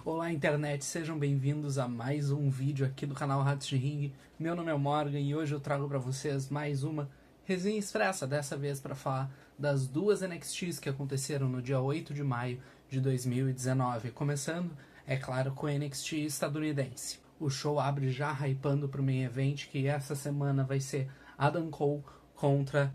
Olá internet, sejam bem-vindos a mais um vídeo aqui do canal Ratos de Ringue. Meu nome é Morgan e hoje eu trago para vocês mais uma resenha expressa, dessa vez para falar das duas NXTs que aconteceram no dia 8 de maio de 2019. Começando, é claro, com a NXT estadunidense. O show abre já hypando pro main event, que essa semana vai ser Adam Cole contra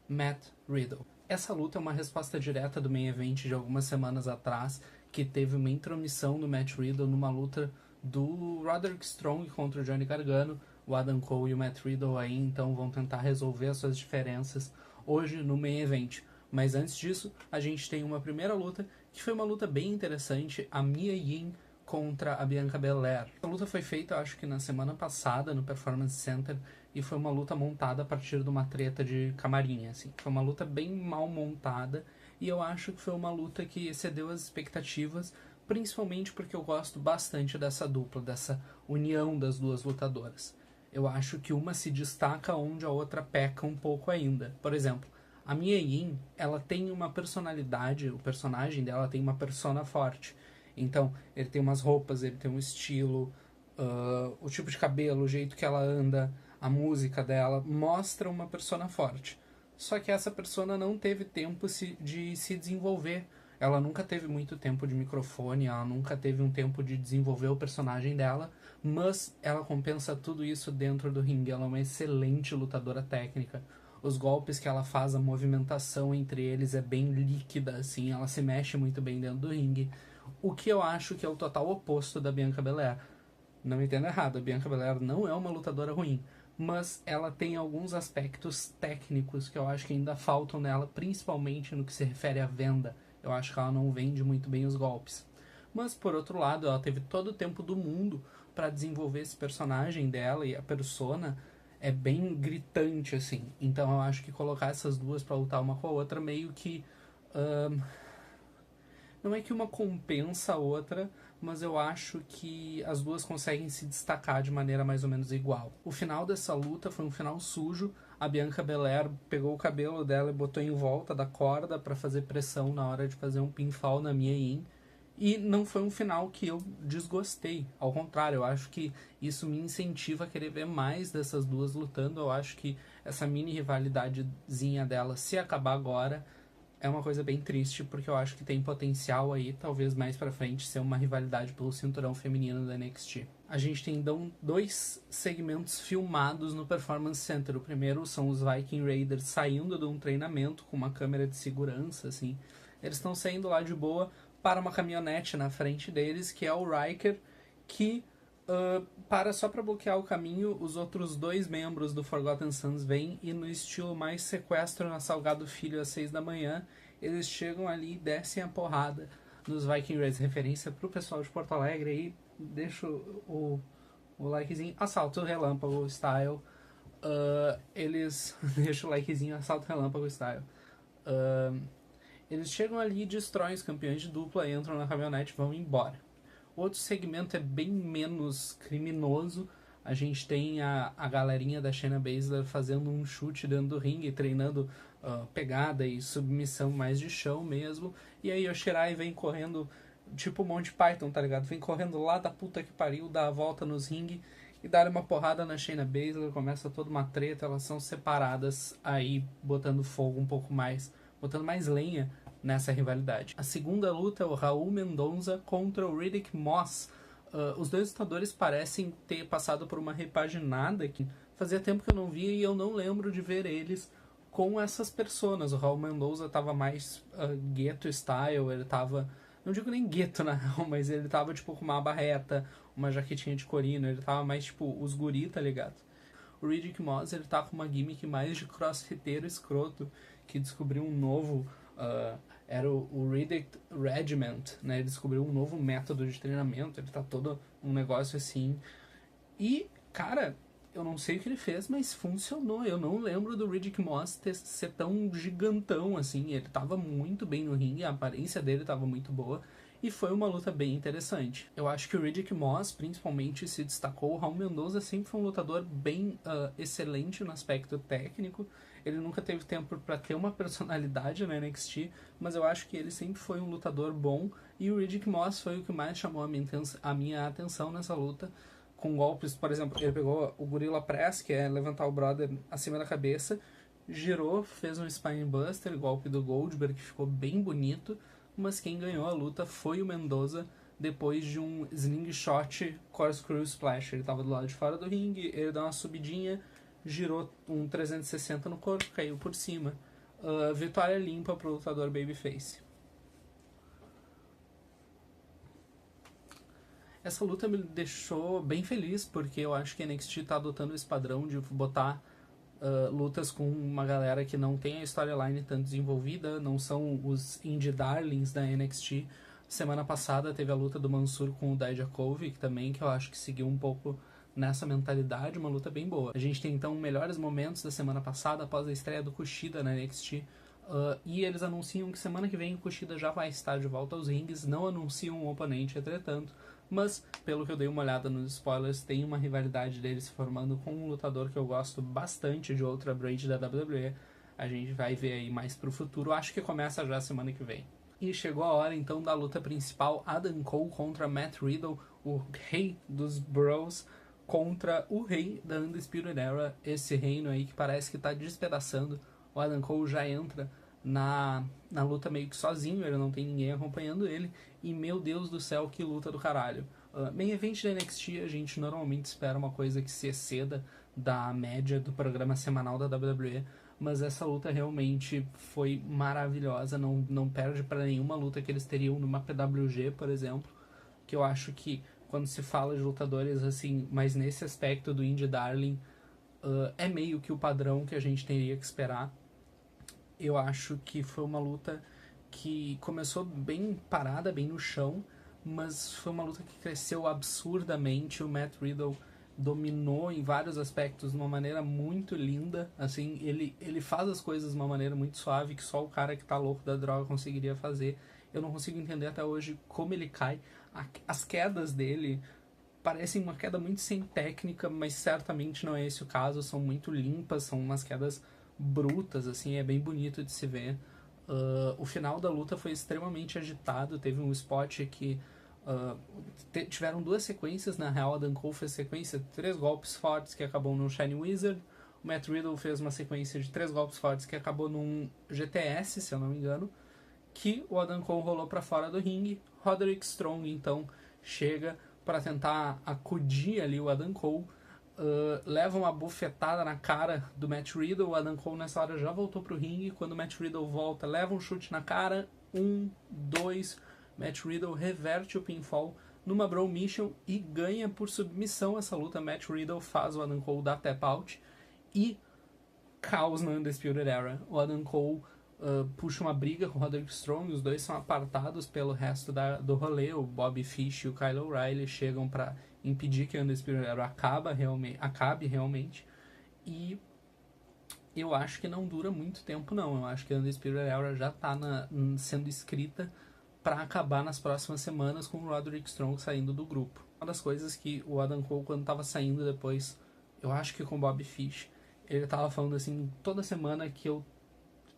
Matt Riddle. Essa luta é uma resposta direta do main event de algumas semanas atrás, que teve uma intromissão do Matt Riddle numa luta do Roderick Strong contra o Johnny Gargano. O Adam Cole e o Matt Riddle aí então vão tentar resolver as suas diferenças hoje no main event. Mas antes disso, a gente tem uma primeira luta, que foi uma luta bem interessante, a Mia Yim contra a Bianca Belair. A luta foi feita, eu acho que na semana passada, no Performance Center, e foi uma luta montada a partir de uma treta de camarim, assim. Foi uma luta bem mal montada, e eu acho que foi uma luta que excedeu as expectativas, principalmente porque eu gosto bastante dessa dupla, dessa união das duas lutadoras. Eu acho que uma se destaca onde a outra peca um pouco ainda. Por exemplo, a Mia Yim, ela tem uma personalidade, o personagem dela tem uma persona forte. Então, ele tem umas roupas, ele tem um estilo, o tipo de cabelo, o jeito que ela anda, a música dela, mostra uma persona forte. Só que essa persona não teve tempo de se desenvolver. Ela nunca teve muito tempo de microfone, ela nunca teve um tempo de desenvolver o personagem dela, mas ela compensa tudo isso dentro do ringue. Ela é uma excelente lutadora técnica. Os golpes que ela faz, a movimentação entre eles é bem líquida, assim, ela se mexe muito bem dentro do ringue. O que eu acho que é o total oposto da Bianca Belair. Não me entenda errado, a Bianca Belair não é uma lutadora ruim, mas ela tem alguns aspectos técnicos que eu acho que ainda faltam nela, principalmente no que se refere à venda. Eu acho que ela não vende muito bem os golpes. Mas, por outro lado, ela teve todo o tempo do mundo para desenvolver esse personagem dela, e a persona é bem gritante, assim. Então eu acho que colocar essas duas para lutar uma com a outra meio que... não é que uma compensa a outra, mas eu acho que as duas conseguem se destacar de maneira mais ou menos igual. O final dessa luta foi um final sujo. A Bianca Belair pegou o cabelo dela e botou em volta da corda para fazer pressão na hora de fazer um pinfall na Mia Yim. E não foi um final que eu desgostei. Ao contrário, eu acho que isso me incentiva a querer ver mais dessas duas lutando. Eu acho que essa mini rivalidadezinha dela, se acabar agora, é uma coisa bem triste, porque eu acho que tem potencial aí, talvez mais pra frente, ser uma rivalidade pelo cinturão feminino da NXT. A gente tem então dois segmentos filmados no Performance Center. O primeiro são os Viking Raiders saindo de um treinamento com uma câmera de segurança, assim. Eles estão saindo lá de boa para uma caminhonete na frente deles, que é o Ryker, que para só para bloquear o caminho. Os outros dois membros do Forgotten Sons vêm e, no estilo mais sequestro na Salgado Filho às 6 da manhã, eles chegam ali e descem a porrada nos Viking Raiders. Referência pro pessoal de Porto Alegre aí, deixa o likezinho, assalto relâmpago style. Eles deixa o likezinho, assalto relâmpago style. Eles chegam ali, destroem os campeões de dupla, entram na caminhonete e vão embora. Outro segmento é bem menos criminoso. A gente tem a galerinha da Shayna Baszler fazendo um chute dentro do ringue, treinando pegada e submissão mais de chão mesmo. E aí o Shirai vem correndo, tipo Monty Python, tá ligado? Vem correndo lá da puta que pariu, dá a volta nos ringue e dá uma porrada na Shayna Baszler. Começa toda uma treta, elas são separadas aí, botando fogo um pouco mais, botando mais lenha nessa rivalidade. A segunda luta é o Raul Mendonça contra o Riddick Moss. Os dois lutadores parecem ter passado por uma repaginada que fazia tempo que eu não via, e eu não lembro de ver eles com essas personas. O Raul Mendonça estava mais gueto style, ele tava, não digo nem gueto na real, mas ele tava tipo com uma barreta, uma jaquetinha de corino, ele tava mais tipo os guri, tá ligado? O Riddick Moss, ele tá com uma gimmick mais de crossfiteiro escroto, que descobriu um novo... era o Riddick Regiment, né? Ele descobriu um novo método de treinamento, ele tá todo um negócio assim. E, cara, eu não sei o que ele fez, mas funcionou. Eu não lembro do Riddick Moss ser tão gigantão assim. Ele tava muito bem no ringue, a aparência dele tava muito boa. e foi uma luta bem interessante. Eu acho que o Riddick Moss, principalmente, se destacou. O Raul Mendoza sempre foi um lutador bem excelente no aspecto técnico. Ele nunca teve tempo para ter uma personalidade na NXT, mas eu acho que ele sempre foi um lutador bom, e o Riddick Moss foi o que mais chamou a minha atenção nessa luta, com golpes, por exemplo, ele pegou o Gorilla Press, que é levantar o brother acima da cabeça, girou, fez um Spinebuster, golpe do Goldberg, que ficou bem bonito, mas quem ganhou a luta foi o Mendoza, depois de um slingshot corkscrew splash. Ele estava do lado de fora do ringue, ele deu uma subidinha, girou um 360 no corpo, caiu por cima. Vitória limpa pro lutador babyface. Essa luta me deixou bem feliz, porque eu acho que a NXT tá adotando esse padrão de botar lutas com uma galera que não tem a storyline tanto desenvolvida, não são os indie darlings da NXT. Semana passada teve a luta do Mansur com o Dijakovic também, que eu acho que seguiu um pouco nessa mentalidade, uma luta bem boa. A gente tem então melhores momentos da semana passada após a estreia do Kushida na NXT, e eles anunciam que semana que vem o Kushida já vai estar de volta aos rings, não anunciam um oponente entretanto, mas pelo que eu dei uma olhada nos spoilers, tem uma rivalidade dele se formando com um lutador que eu gosto bastante de outra Braid da WWE. A gente vai ver aí mais pro futuro, acho que começa já semana que vem. E chegou a hora então da luta principal, Adam Cole contra Matt Riddle, o rei dos bros, contra o rei da Undisputed Era, esse reino aí que parece que tá despedaçando. O Adam Cole já entra na luta meio que sozinho, ele não tem ninguém acompanhando ele, e meu Deus do céu, que luta do caralho. Main event da NXT, a gente normalmente espera uma coisa que se exceda da média do programa semanal da WWE, mas essa luta realmente foi maravilhosa, não perde para nenhuma luta que eles teriam numa PWG, por exemplo, que eu acho que quando se fala de lutadores assim, mas nesse aspecto do Indie Darling, é meio que o padrão que a gente teria que esperar. Eu acho que foi uma luta que começou bem parada, bem no chão, mas foi uma luta que cresceu absurdamente. O Matt Riddle dominou em vários aspectos de uma maneira muito linda. Assim, ele faz as coisas de uma maneira muito suave que só o cara que tá louco da droga conseguiria fazer. Eu não consigo entender até hoje como ele cai. As quedas dele parecem uma queda muito sem técnica, mas certamente não é esse o caso. São muito limpas, são umas quedas brutas, assim, é bem bonito de se ver. O final da luta foi extremamente agitado, teve um spot que tiveram duas sequências, na real. Adam Cole fez sequência de 3 golpes fortes que acabou num Shiny Wizard, o Matt Riddle fez uma sequência de 3 golpes fortes que acabou num GTS, se eu não me engano, que o Adam Cole rolou para fora do ringue. Roderick Strong então chega para tentar acudir ali o Adam Cole, leva uma bufetada na cara do Matt Riddle. O Adam Cole nessa hora já voltou pro ringue. Quando o Matt Riddle volta, leva um chute na cara, 1, 2, Matt Riddle reverte o pinfall numa Brawl Mission e ganha por submissão essa luta. Matt Riddle faz o Adam Cole dar tap out e caos na Undisputed Era. O Adam Cole puxa uma briga com o Roderick Strong, os dois são apartados pelo resto do rolê. O Bobby Fish e o Kyle O'Reilly chegam para impedir que a Undisputed Era acabe realmente, e eu acho que não dura muito tempo não. Eu acho que a Undisputed Era já está sendo escrita para acabar nas próximas semanas, com o Roderick Strong saindo do grupo. Uma das coisas que o Adam Cole, quando estava saindo depois, eu acho que com o Bobby Fish, ele estava falando assim, toda semana que eu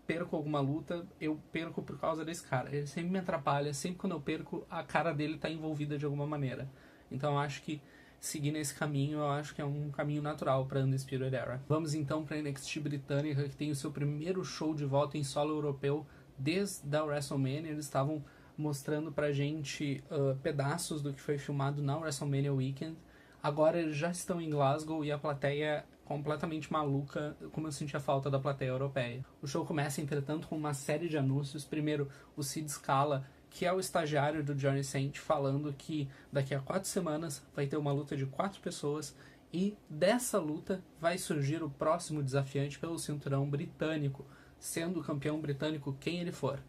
perco alguma luta, eu perco por causa desse cara. Ele sempre me atrapalha, sempre quando eu perco, a cara dele está envolvida de alguma maneira. Então eu acho que seguir nesse caminho, eu acho que é um caminho natural para Undisputed Era. Vamos então para a NXT britânica, que tem o seu primeiro show de volta em solo europeu desde a WrestleMania. Eles estavam mostrando pra gente pedaços do que foi filmado na WrestleMania Weekend. Agora eles já estão em Glasgow e a plateia completamente maluca, como eu senti a falta da plateia europeia. O show começa, entretanto, com uma série de anúncios. Primeiro, o Sid Scala, que é o estagiário do Johnny Saint, falando que daqui a 4 semanas vai ter uma luta de 4 pessoas e dessa luta vai surgir o próximo desafiante pelo cinturão britânico, sendo o campeão britânico quem ele for.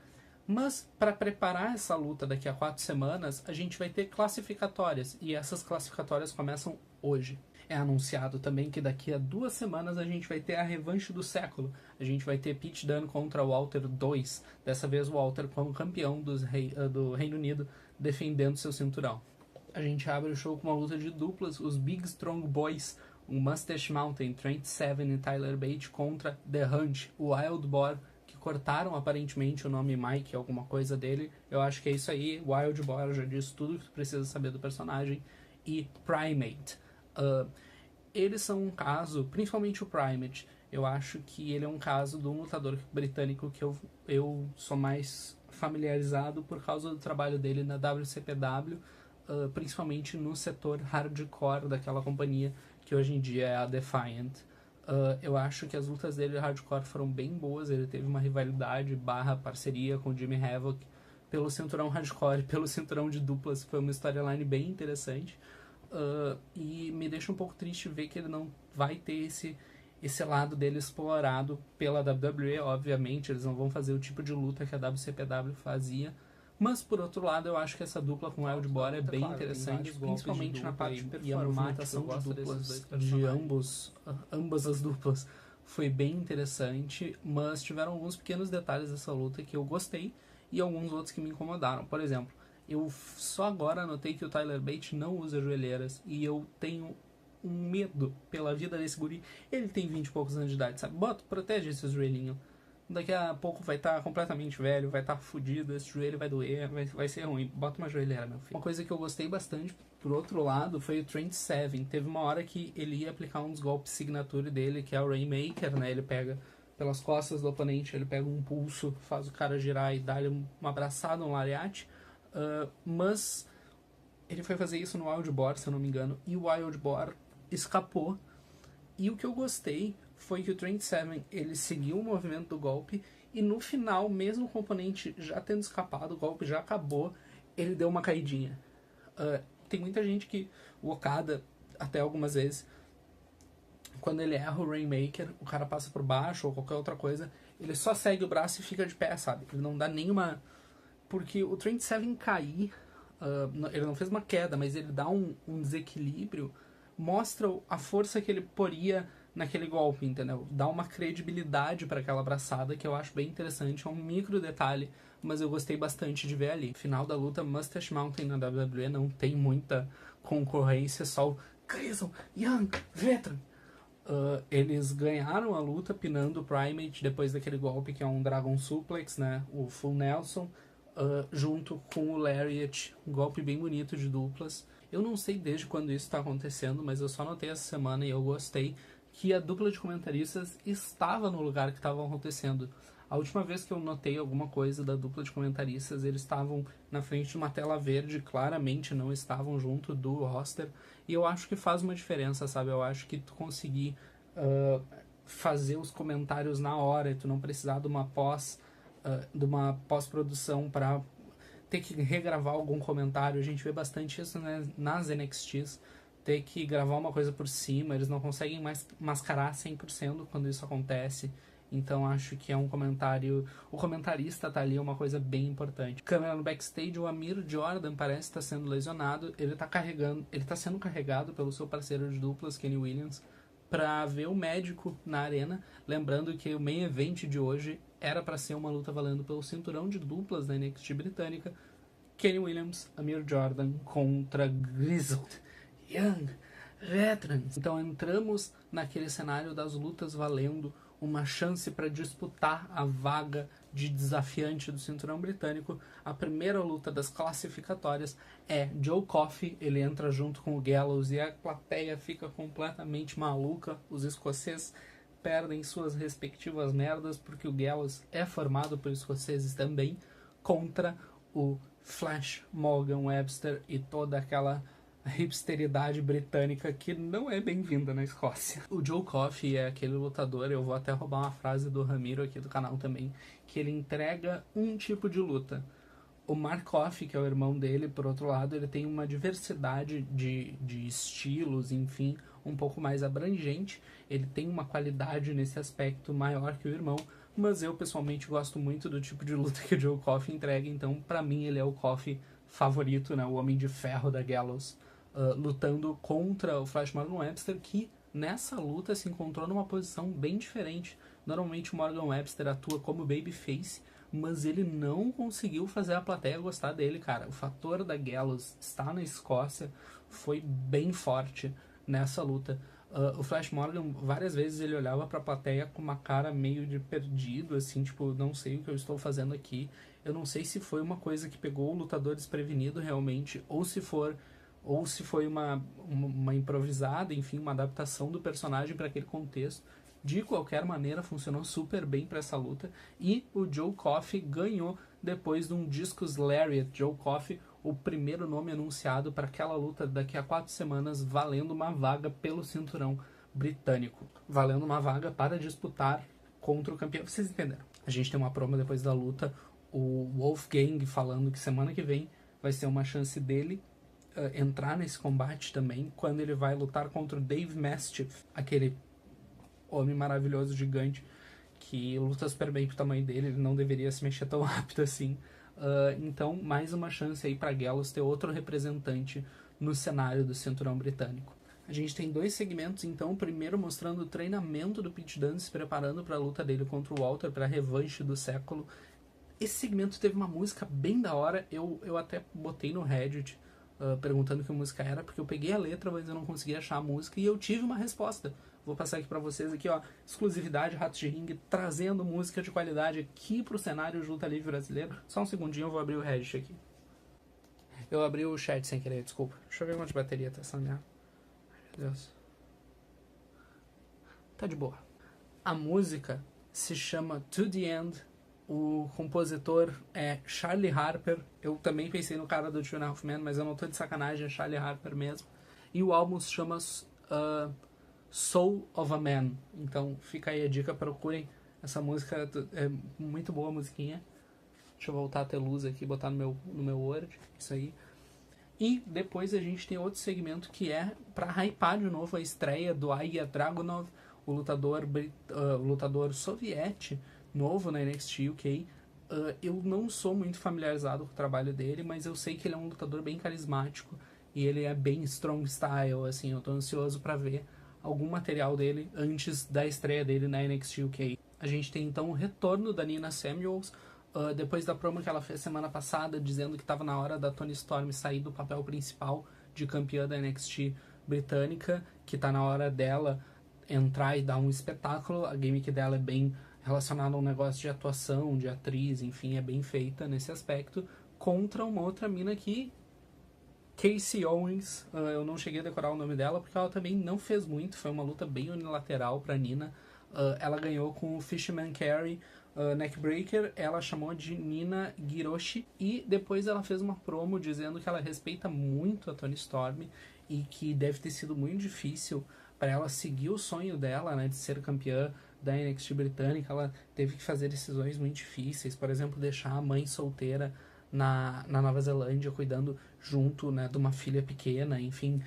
Mas, para preparar essa luta daqui a 4 semanas, a gente vai ter classificatórias, e essas classificatórias começam hoje. É anunciado também que daqui a 2 semanas a gente vai ter a revanche do século. A gente vai ter Pete Dunne contra Walter 2. Dessa vez o Walter como campeão do Reino Unido, defendendo seu cinturão. A gente abre o show com uma luta de duplas, os Big Strong Boys, o Mustache Mountain, Trent Seven e Tyler Bate contra The Hunt, o Wild Boar, que cortaram aparentemente o nome Mike, alguma coisa dele. Eu acho que é isso aí, Wild Boar já diz tudo que tu precisa saber do personagem. E Primate. Eles são um caso, principalmente o Primate, eu acho que ele é um caso de um lutador britânico que eu sou mais familiarizado por causa do trabalho dele na WCPW, principalmente no setor hardcore daquela companhia que hoje em dia é a Defiant. Eu acho que as lutas dele hardcore foram bem boas, ele teve uma rivalidade / parceria com o Jimmy Havoc pelo cinturão hardcore e pelo cinturão de duplas, foi uma storyline bem interessante. E me deixa um pouco triste ver que ele não vai ter esse lado dele explorado pela WWE. Obviamente eles não vão fazer o tipo de luta que a WCPW fazia, mas por outro lado eu acho que essa dupla com o Wild Boar é bem interessante, principalmente na parte performática. E a movimentação de duplas de ambas as duplas foi bem interessante, mas tiveram alguns pequenos detalhes dessa luta que eu gostei e alguns outros que me incomodaram. Por exemplo, eu só agora notei que o Tyler Bate não usa joelheiras e eu tenho um medo pela vida desse guri. Ele tem 20 e poucos anos de idade, sabe? Protege esse joelhinho. Daqui a pouco vai estar completamente velho, vai estar fudido, esse joelho vai doer, vai ser ruim. Bota uma joelheira, meu filho. Uma coisa que eu gostei bastante, por outro lado, foi o Trent Seven. Teve uma hora que ele ia aplicar um dos golpes signature dele, que é o Rainmaker, né? Ele pega pelas costas do oponente, ele pega um pulso, faz o cara girar e dá-lhe uma abraçada, um lariate. Mas ele foi fazer isso no Wild Boar, se eu não me engano, e o Wild Boar escapou. E o que eu gostei foi que o Trent Seven, ele seguiu o movimento do golpe e no final, mesmo o componente já tendo escapado, o golpe já acabou, ele deu uma caidinha. Tem muita gente que, o Okada, até algumas vezes, quando ele erra o Rainmaker, o cara passa por baixo ou qualquer outra coisa, ele só segue o braço e fica de pé, sabe? Ele não dá nenhuma... Porque o Trent Seven cair, ele não fez uma queda, mas ele dá um desequilíbrio, mostra a força que ele poria naquele golpe, entendeu? Dá uma credibilidade para aquela abraçada que eu acho bem interessante, é um micro detalhe, mas eu gostei bastante de ver ali. Final da luta, Mustache Mountain na WWE não tem muita concorrência, só o Grayson, Young, Veteran. Eles ganharam a luta pinando o Primate depois daquele golpe que é um Dragon Suplex, né? O Full Nelson. Junto com o Lariat, um golpe bem bonito de duplas. Eu não sei desde quando isso está acontecendo, mas eu só notei essa semana e eu gostei que a dupla de comentaristas estava no lugar que estava acontecendo. A última vez que eu notei alguma coisa da dupla de comentaristas, eles estavam na frente de uma tela verde, claramente não estavam junto do roster, e eu acho que faz uma diferença, sabe? Eu acho que tu conseguir fazer os comentários na hora e tu não precisar de uma pós-produção para ter que regravar algum comentário. A gente vê bastante isso, né, nas NXTs, ter que gravar uma coisa por cima, eles não conseguem mais mascarar 100% quando isso acontece. Então acho que é um comentário, o comentarista tá ali, é uma coisa bem importante. Câmera no backstage, o Amir Jordan parece estar sendo lesionado, ele tá sendo carregado pelo seu parceiro de duplas, Kenny Williams, para ver o médico na arena, lembrando que o main event de hoje era para ser uma luta valendo pelo cinturão de duplas da NXT britânica, Kenny Williams, Amir Jordan contra Grizzled Young Veterans. Então entramos naquele cenário das lutas valendo uma chance para disputar a vaga de desafiante do cinturão britânico. A primeira luta das classificatórias é Joe Coffey, ele entra junto com o Gallows e a plateia fica completamente maluca. Os escoceses perdem suas respectivas merdas porque o Gallows é formado por escoceses também, contra o Flash Morgan Webster e toda aquela hipsteridade britânica que não é bem-vinda na Escócia. O Joe Coffey é aquele lutador, eu vou até roubar uma frase do Ramiro aqui do canal também, que ele entrega um tipo de luta. O Mark Coffey, que é o irmão dele, por outro lado, ele tem uma diversidade de estilos, enfim, um pouco mais abrangente. Ele tem uma qualidade nesse aspecto maior que o irmão, mas eu pessoalmente gosto muito do tipo de luta que o Joe Coffey entrega, então pra mim ele é o Coffey favorito, né, o Homem de Ferro da Gallows, lutando contra o Flash Morgan Webster, que nessa luta se encontrou numa posição bem diferente. Normalmente o Morgan Webster atua como babyface, mas ele não conseguiu fazer a plateia gostar dele, cara. O fator da Gallows estar na Escócia foi bem forte nessa luta. O Flash Morgan, várias vezes ele olhava pra plateia com uma cara meio de perdido, assim, tipo, não sei o que eu estou fazendo aqui. Eu não sei se foi uma coisa que pegou o lutador desprevenido realmente, ou se foi uma improvisada, enfim, uma adaptação do personagem para aquele contexto. De qualquer maneira, funcionou super bem para essa luta. E o Joe Coffey ganhou depois de um Discus Lariat. Joe Coffey, o primeiro nome anunciado para aquela luta daqui a 4 semanas, valendo uma vaga pelo cinturão britânico. Valendo uma vaga para disputar contra o campeão. Vocês entenderam? A gente tem uma promo depois da luta. O Wolfgang falando que semana que vem vai ser uma chance dele entrar nesse combate também, quando ele vai lutar contra o Dave Mastiff, aquele homem maravilhoso, gigante, que luta super bem pro tamanho dele, ele não deveria se mexer tão rápido assim. Então, mais uma chance aí pra Gallows ter outro representante no cenário do cinturão britânico. A gente tem 2 segmentos, então, o primeiro mostrando o treinamento do Pete Dunne se preparando para a luta dele contra o Walter, para a revanche do século. Esse segmento teve uma música bem da hora, eu até botei no Reddit perguntando que música era, porque eu peguei a letra, mas eu não consegui achar a música, e eu tive uma resposta. Vou passar aqui pra vocês aqui, ó, exclusividade Ratos de Ringue, trazendo música de qualidade aqui pro cenário de luta livre brasileiro. Só um segundinho, eu vou abrir o Reddit aqui. Eu abri o chat sem querer, desculpa. Deixa eu ver quanto de bateria tá essa minha. Ai, meu Deus. Tá de boa. A música se chama To The End. O compositor é Charlie Harper. Eu também pensei no cara do Two and a Half Men, mas eu não tô de sacanagem, é Charlie Harper mesmo. E o álbum se chama Soul of a Man. Então fica aí a dica, procurem essa música, é muito boa a musiquinha. Deixa eu voltar a ter luz aqui, botar no meu Word, isso aí. E depois a gente tem outro segmento que é pra hypar de novo a estreia do Ilya Dragunov, o lutador soviético novo na NXT UK. Eu não sou muito familiarizado com o trabalho dele, mas eu sei que ele é um lutador bem carismático e ele é bem strong style, assim, eu tô ansioso pra ver algum material dele antes da estreia dele na NXT UK. A gente tem então o retorno da Nina Samuels, depois da promo que ela fez semana passada, dizendo que estava na hora da Toni Storm sair do papel principal de campeã da NXT britânica, que tá na hora dela entrar e dar um espetáculo. A gimmick dela é bem relacionada a um negócio de atuação, de atriz, enfim, é bem feita nesse aspecto, contra uma outra mina que Casey Owens, eu não cheguei a decorar o nome dela, porque ela também não fez muito, foi uma luta bem unilateral pra Nina. Ela ganhou com o Fisherman Carry Neckbreaker, ela chamou de Nina Giroshi, e depois ela fez uma promo dizendo que ela respeita muito a Toni Storm, e que deve ter sido muito difícil para ela seguir o sonho dela, né, de ser campeã da NXT britânica. Ela teve que fazer decisões muito difíceis, por exemplo, deixar a mãe solteira na Nova Zelândia, cuidando junto, né, de uma filha pequena, enfim.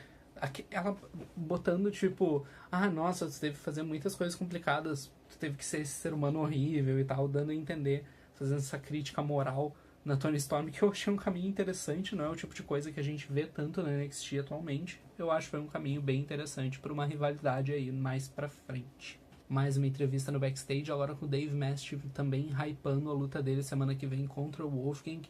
Ela botando tipo, nossa, tu teve que fazer muitas coisas complicadas, tu teve que ser esse ser humano horrível e tal, dando a entender, fazendo essa crítica moral na Toni Storm, que eu achei um caminho interessante, não é o tipo de coisa que a gente vê tanto na NXT atualmente. Eu acho que foi um caminho bem interessante para uma rivalidade aí mais pra frente. Mais uma entrevista no backstage, agora com o Dave Mastiff também hypando a luta dele semana que vem contra o Wolfgang,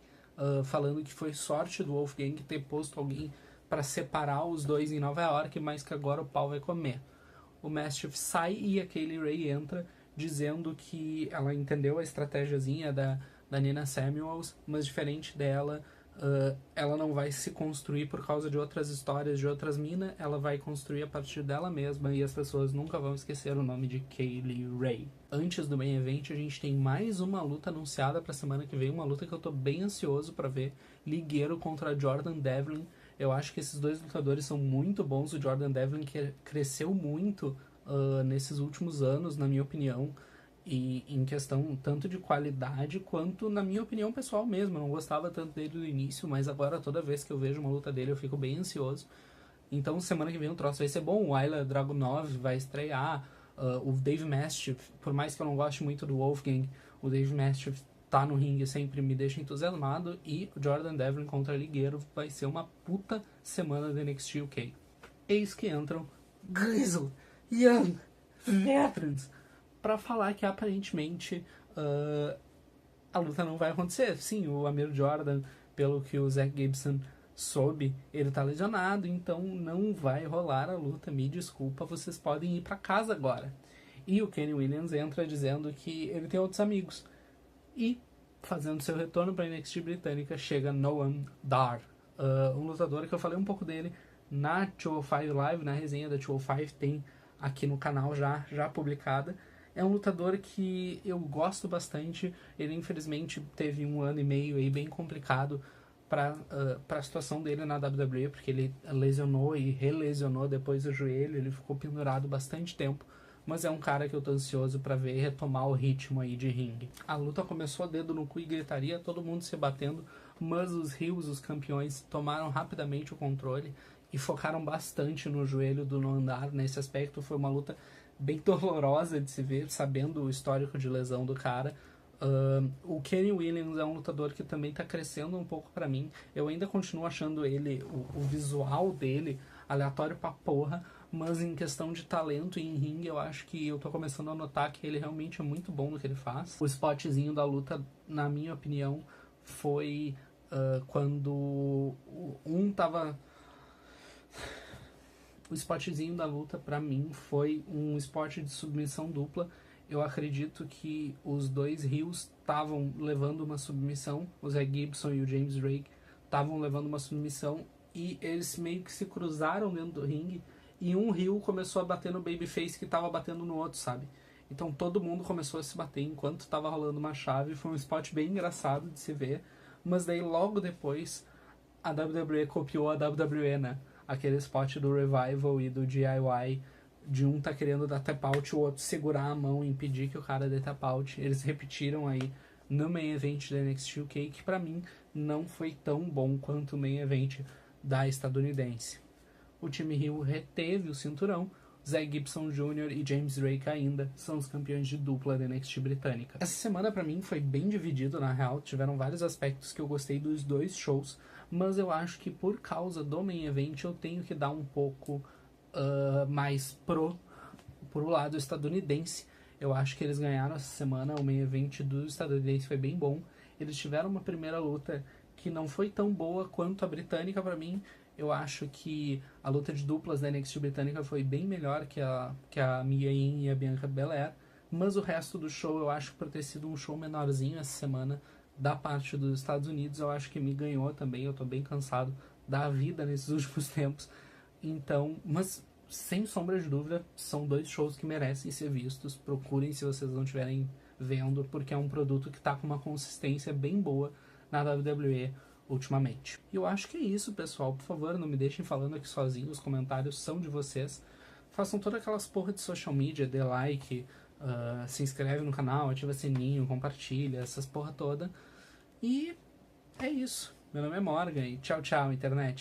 falando que foi sorte do Wolfgang ter posto alguém para separar os dois em Nova York, mas que agora o pau vai comer. O Mastiff sai e a Kaylee Ray entra, dizendo que ela entendeu a estratégiazinha da Nina Samuels, mas diferente dela, ela não vai se construir por causa de outras histórias de outras minas, ela vai construir a partir dela mesma, e as pessoas nunca vão esquecer o nome de Kaylee Ray. Antes do main event, a gente tem mais uma luta anunciada pra semana que vem, uma luta que eu tô bem ansioso pra ver, Ligueiro contra Jordan Devlin. Eu acho que esses dois lutadores são muito bons. O Jordan Devlin que cresceu muito nesses últimos anos, na minha opinião, e em questão tanto de qualidade quanto na minha opinião pessoal mesmo. Eu não gostava tanto dele no início, mas agora toda vez que eu vejo uma luta dele eu fico bem ansioso. Então semana que vem o troço vai ser bom. O Ilya Dragunov vai estrear, O Dave Mastiff, por mais que eu não goste muito do Wolfgang, o Dave Mastiff tá no ringue sempre me deixa entusiasmado. E o Jordan Devlin contra Ligueiro vai ser uma puta semana do NXT UK. Eis que entram Grizzled Young Veterans pra falar que aparentemente a luta não vai acontecer. Sim, o Amir Jordan, pelo que o Zack Gibson soube, ele tá lesionado, então não vai rolar a luta. Me desculpa, vocês podem ir pra casa agora. E o Kenny Williams entra dizendo que ele tem outros amigos. E, fazendo seu retorno pra NXT britânica, chega Noam Dar, um lutador que eu falei um pouco dele na 205 Live, na resenha da 205, tem aqui no canal já publicada. É um lutador que eu gosto bastante. Ele infelizmente teve 1 ano e meio aí bem complicado para a situação dele na WWE, porque ele lesionou e relesionou depois o joelho, ele ficou pendurado bastante tempo, mas é um cara que eu tô ansioso para ver retomar o ritmo aí de ringue. A luta começou a dedo no cu e gritaria, todo mundo se batendo, mas os Heels, os campeões, tomaram rapidamente o controle e focaram bastante no joelho do Noam Dar. Nesse aspecto foi uma luta bem dolorosa de se ver, sabendo o histórico de lesão do cara. O Kenny Williams é um lutador que também tá crescendo um pouco pra mim. Eu ainda continuo achando ele, o visual dele, aleatório pra porra, mas em questão de talento e em ringue, eu acho que eu tô começando a notar que ele realmente é muito bom no que ele faz. O spotzinho da luta, na minha opinião, foi quando o spotzinho da luta, pra mim, foi um spot de submissão dupla. Eu acredito que os dois Heels estavam levando uma submissão, o Zack Gibson e o James Drake estavam levando uma submissão, e eles meio que se cruzaram dentro do ringue, e um Heel começou a bater no Babyface que estava batendo no outro, sabe? Então todo mundo começou a se bater enquanto estava rolando uma chave. Foi um spot bem engraçado de se ver, mas daí logo depois a WWE copiou a WWE, né? Aquele spot do Revival e do DIY, de um tá querendo dar tap out, o outro segurar a mão e impedir que o cara dê tap out. Eles repetiram aí no main event da NXT UK, que pra mim não foi tão bom quanto o main event da estadunidense. O time Heel reteve o cinturão. Zack Gibson Jr. e James Drake ainda são os campeões de dupla da NXT britânica. Essa semana pra mim foi bem dividido, na real. Tiveram vários aspectos que eu gostei dos dois shows, mas eu acho que por causa do main event eu tenho que dar um pouco mais pro lado estadunidense. Eu acho que eles ganharam essa semana. O main event do estadunidense foi bem bom. Eles tiveram uma primeira luta que não foi tão boa quanto a britânica pra mim. Eu acho que a luta de duplas da NXT britânica foi bem melhor que a Mia Yim e a Bianca Belair, mas o resto do show, eu acho que por ter sido um show menorzinho essa semana da parte dos Estados Unidos, eu acho que me ganhou também. Eu tô bem cansado da vida nesses últimos tempos. Então, mas sem sombra de dúvida, são dois shows que merecem ser vistos. Procurem se vocês não estiverem vendo, porque é um produto que tá com uma consistência bem boa na WWE ultimamente. E eu acho que é isso, pessoal. Por favor, não me deixem falando aqui sozinho, os comentários são de vocês. Façam todas aquelas porra de social media, dê like, se inscreve no canal, ativa sininho, compartilha, essas porra toda. E é isso. Meu nome é Morgan e tchau, tchau, internet.